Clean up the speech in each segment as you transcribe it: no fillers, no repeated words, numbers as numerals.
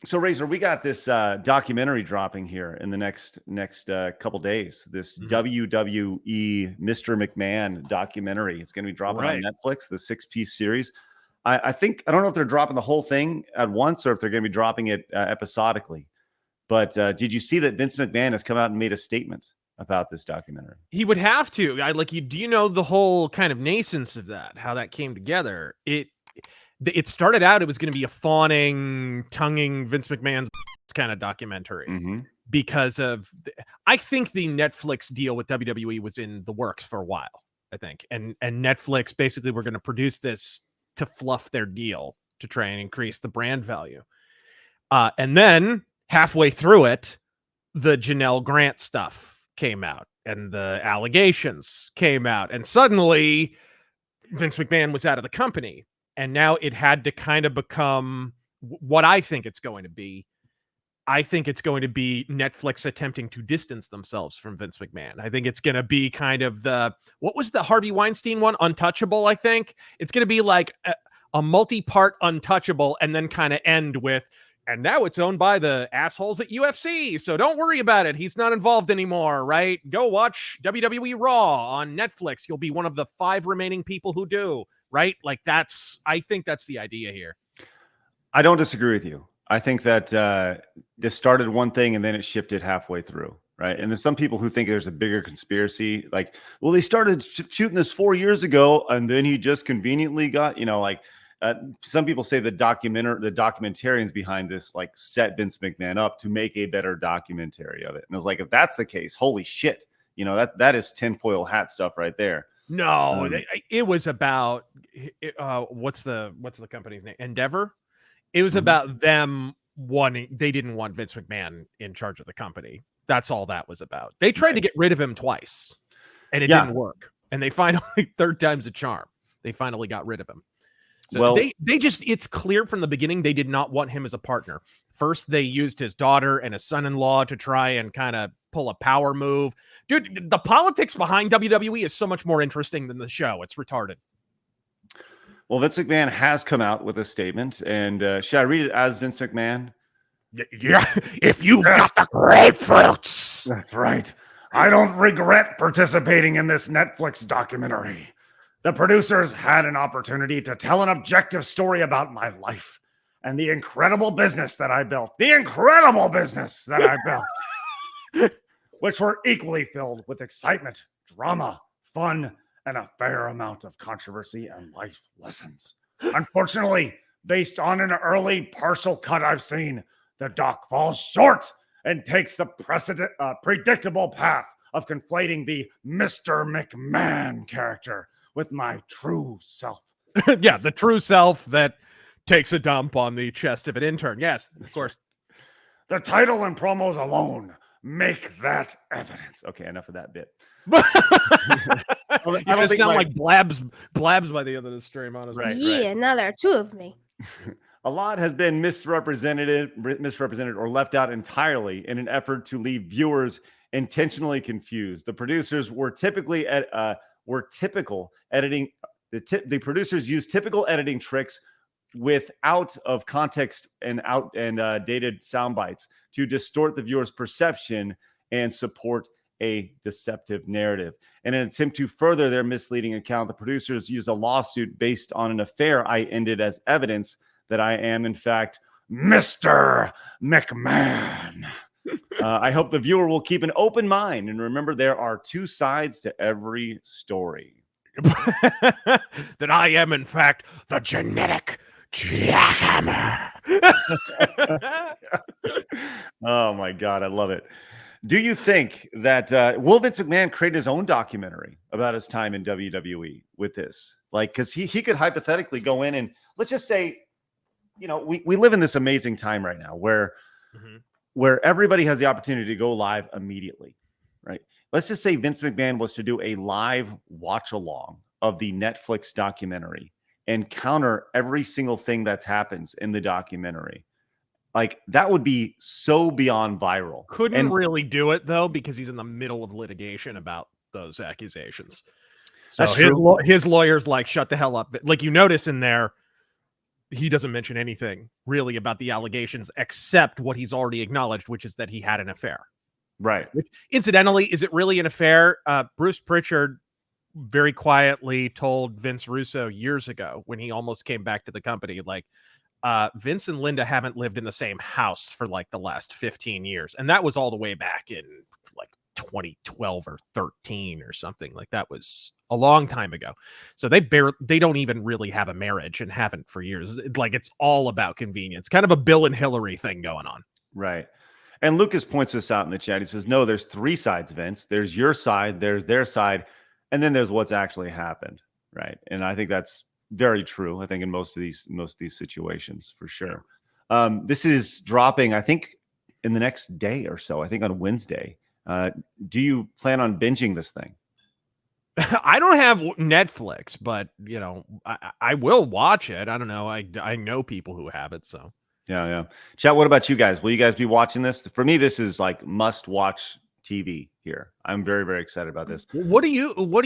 So Razor, we got this documentary dropping here in the next couple days. This WWE Mr. McMahon documentary. It's going to be dropping on Netflix, the 6-piece series. I think, I don't know if they're dropping the whole thing at once or if they're going to be dropping it episodically. But did you see that Vince McMahon has come out and made a statement about this documentary? He would have to. Do you know the whole kind of nascence of that, how that came together? It started out, it was going to be a fawning, tonguing Vince McMahon's kind of documentary because of, I think the Netflix deal with WWE was in the works for a while, I think. And Netflix basically were going to produce this to fluff their deal to try and increase the brand value. And then halfway through it, the Janelle Grant stuff came out and the allegations came out. And suddenly Vince McMahon was out of the company. And now it had to kind of become what I think it's going to be. I think it's going to be Netflix attempting to distance themselves from Vince McMahon. I think it's going to be kind of what was the Harvey Weinstein one? Untouchable, I think. It's going to be like a multi-part Untouchable and then kind of end with, and now it's owned by the assholes at UFC. So don't worry about it. He's not involved anymore, right? Go watch WWE Raw on Netflix. You'll be one of the 5 remaining people who do. Right? Like I think that's the idea here. I don't disagree with you. I think that this started one thing and then it shifted halfway through. Right. And there's some people who think there's a bigger conspiracy. Like, well, they started shooting this 4 years ago and then he just conveniently got, some people say the documentarians behind this, like, set Vince McMahon up to make a better documentary of it. And I was like, if that's the case, holy shit, that is tinfoil hat stuff right there. No, it was about what's the company's name? Endeavor. It was about them they didn't want Vince McMahon in charge of the company. That's all that was about. They tried to get rid of him twice and it didn't work. And they finally, third time's a charm. They finally got rid of him. So it's clear from the beginning they did not want him as a partner. First, they used his daughter and his son-in-law to try and kind of pull a power move. Dude, the politics behind WWE is so much more interesting than the show. It's retarded. Well, Vince McMahon has come out with a statement, and should I read it as Vince McMahon? Yeah, if you've got the grapefruits. That's right. I don't regret participating in this Netflix documentary. The producers had an opportunity to tell an objective story about my life and the incredible business that I built. Which were equally filled with excitement, drama, fun, and a fair amount of controversy and life lessons. Unfortunately, based on an early partial cut I've seen, the doc falls short and takes the predictable path of conflating the Mr. McMahon character with my true self. Yeah, the true self that takes a dump on the chest of an intern. Yes, of course. The title and promos alone make that evidence. Okay, enough of that bit. I don't sound like Blabs by the end of the stream, honestly. Right. Now there are 2 of me. A lot has been misrepresented or left out entirely in an effort to leave viewers intentionally confused. The producers were typical editing. The producers use typical editing tricks with out of context and dated sound bites to distort the viewer's perception and support a deceptive narrative. In an attempt to further their misleading account, the producers used a lawsuit based on an affair I ended as evidence that I am, in fact, Mr. McMahon. I hope the viewer will keep an open mind and remember there are 2 sides to every story. That I am, in fact, the genetic jackhammer. Oh my God, I love it. Do you think that will Vince McMahon create his own documentary about his time in WWE with this? Like, because he could hypothetically go in and let's just say, we live in this amazing time right now where everybody has the opportunity to go live immediately, right? Let's just say Vince McMahon was to do a live watch along of the Netflix documentary and counter every single thing that happens in the documentary. Like, that would be so beyond viral. Couldn't really do it, though, because he's in the middle of litigation about those accusations. So his lawyer's like, shut the hell up. Like, you notice in there, he doesn't mention anything really about the allegations except what he's already acknowledged, which is that he had an affair. Right. Which, incidentally, is it really an affair? Bruce Pritchard very quietly told Vince Russo years ago when he almost came back to the company, like, Vince and Linda haven't lived in the same house for like the last 15 years. And that was all the way back in like 2012 or 13 or something. Like that was a long time ago. So they don't even really have a marriage and haven't for years. Like it's all about convenience, kind of a Bill and Hillary thing going on. Right. And Lucas points this out in the chat. He says, no, there's three sides, Vince. There's your side, there's their side, and then there's what's actually happened. Right. And I think that's very true. I think in most of these situations, for sure. This is dropping, I think, in the next day or so. I think on Wednesday. Do you plan on binging this thing? I don't have Netflix, but you know, I will watch it. I don't know. I know people who have it, so yeah. Chat. What about you guys? Will you guys be watching this? For me, this is like must-watch TV here. I'm very, very excited about this. What do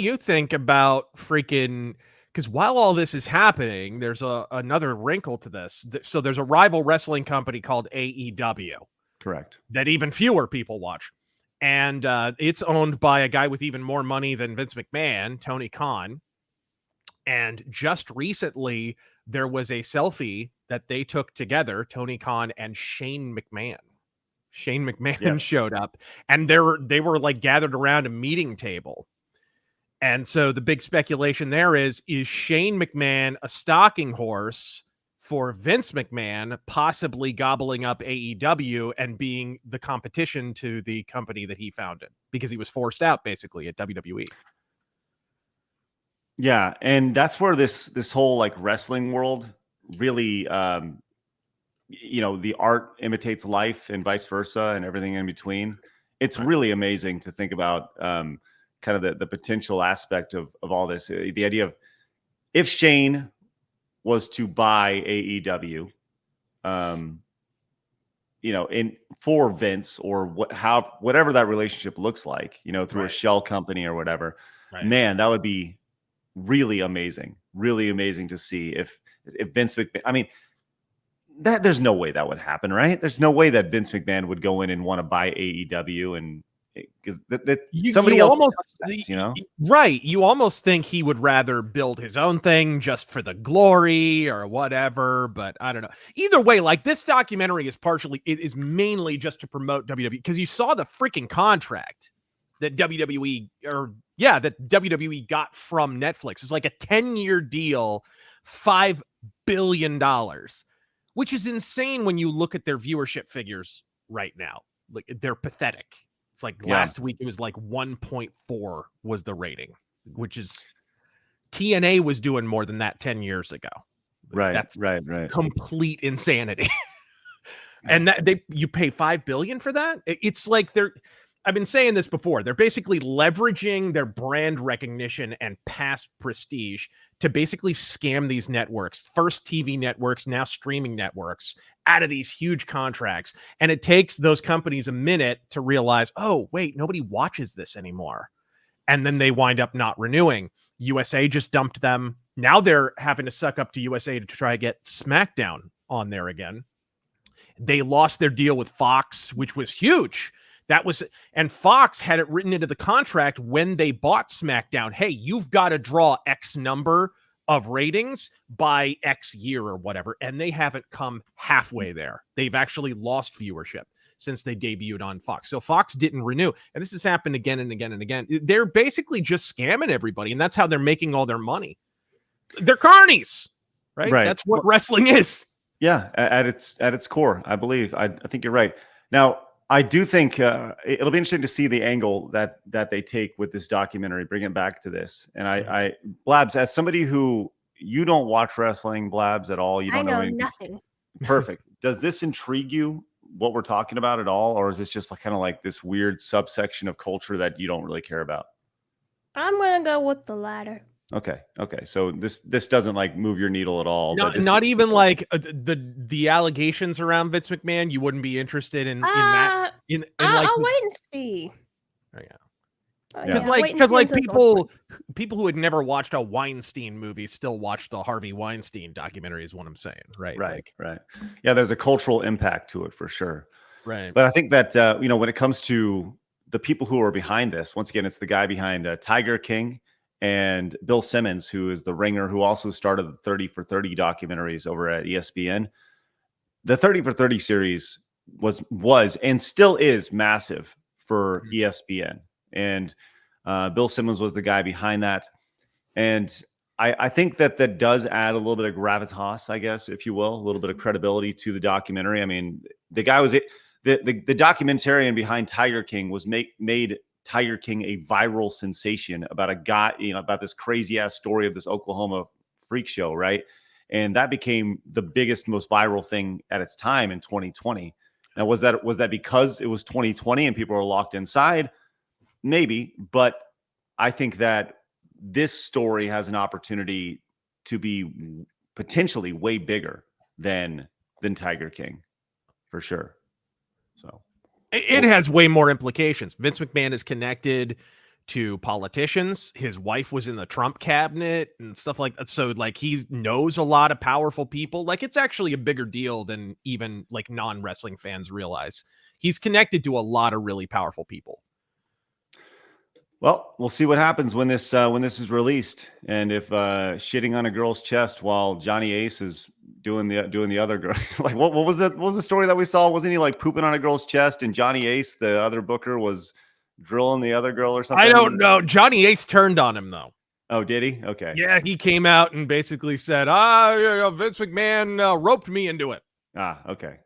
you think about freaking? Because while all this is happening, there's another wrinkle to this. So there's a rival wrestling company called AEW. Correct. That even fewer people watch. And it's owned by a guy with even more money than Vince McMahon, Tony Khan. And just recently, there was a selfie that they took together, Tony Khan and Shane McMahon. Shane McMahon showed up, and they were like gathered around a meeting table. And so the big speculation there is Shane McMahon a stalking horse for Vince McMahon, possibly gobbling up AEW and being the competition to the company that he founded because he was forced out basically at WWE. Yeah, and that's where this whole like wrestling world really, the art imitates life and vice versa and everything in between. It's really amazing to think about kind of the potential aspect of all this. The idea of if Shane was to buy AEW, for Vince or whatever that relationship looks like, through a shell company or whatever, man, that would be really amazing to see if Vince McMahon, I mean, that there's no way that would happen, right? There's no way that Vince McMahon would go in and want to buy AEW and because somebody else does that, right? You almost think he would rather build his own thing just for the glory or whatever, but I don't know. Either way, like this documentary is mainly just to promote WWE because you saw the freaking contract that WWE got from Netflix. It's like a 10-year deal, $5 billion, which is insane when you look at their viewership figures right now. Like they're pathetic. It's like last week it was like 1.4 was the rating, which is TNA was doing more than that 10 years ago. Right. That's right. Complete insanity. And you pay $5 billion for that? It's like I've been saying this before. They're basically leveraging their brand recognition and past prestige to basically scam these networks, first TV networks, now streaming networks, out of these huge contracts. And it takes those companies a minute to realize, oh, wait, nobody watches this anymore. And then they wind up not renewing. USA just dumped them. Now they're having to suck up to USA to try to get SmackDown on there again. They lost their deal with Fox, which was huge. And Fox had it written into the contract when they bought SmackDown. Hey, you've got to draw X number of ratings by X year or whatever. And they haven't come halfway there. They've actually lost viewership since they debuted on Fox. So Fox didn't renew. And this has happened again and again and again. They're basically just scamming everybody. And that's how they're making all their money. They're carnies, right? That's what wrestling is. Yeah. At its core, I believe. I think you're right. Now, I do think it'll be interesting to see the angle that they take with this documentary, bring it back to this. And I Blabs, as somebody who you don't watch wrestling, Blabs, at all, you don't know anything. Nothing. Perfect. Does this intrigue you, what we're talking about at all? Or is this just kind of like this weird subsection of culture that you don't really care about? I'm going to go with the latter. Okay. So this doesn't like move your needle at all. Not even like the allegations around Vince McMahon. You wouldn't be interested in that. I'll wait and see. Oh, yeah. Because Yeah, like, wait and because see like until it goes people who had never watched a Weinstein movie still watch the Harvey Weinstein documentary. Is what I'm saying, right? Right, Like, right. Yeah, there's a cultural impact to it for sure. right. But I think that when it comes to the people who are behind this, once again, it's the guy behind Tiger King and Bill Simmons, who is the ringer, who also started the 30 for 30 documentaries over at ESPN. The 30 for 30 series was and still is massive for ESPN. And Bill Simmons was the guy behind that. And I think that does add a little bit of gravitas, I guess, if you will, a little bit of credibility to the documentary. I mean, the guy was the documentarian behind Tiger King was made Tiger King a viral sensation about a guy, about this crazy ass story of this Oklahoma freak show, right? And that became the biggest, most viral thing at its time in 2020. Now, was that because it was 2020 and people were locked inside? Maybe, but I think that this story has an opportunity to be potentially way bigger than Tiger King, for sure. So It has way more implications. Vince McMahon is connected to politicians. His wife was in the Trump cabinet and stuff like that. So like he knows a lot of powerful people. Like it's actually a bigger deal than even like non-wrestling fans realize. He's connected to a lot of really powerful people. Well, we'll see what happens when this is released, and if shitting on a girl's chest while Johnny Ace is doing the other girl. Like what was the story that we saw? Wasn't he like pooping on a girl's chest, and Johnny Ace, the other booker, was drilling the other girl or something? I don't know. Johnny Ace turned on him though. Oh, did he? Okay. Yeah, he came out and basically said, Vince McMahon roped me into it. Ah, okay.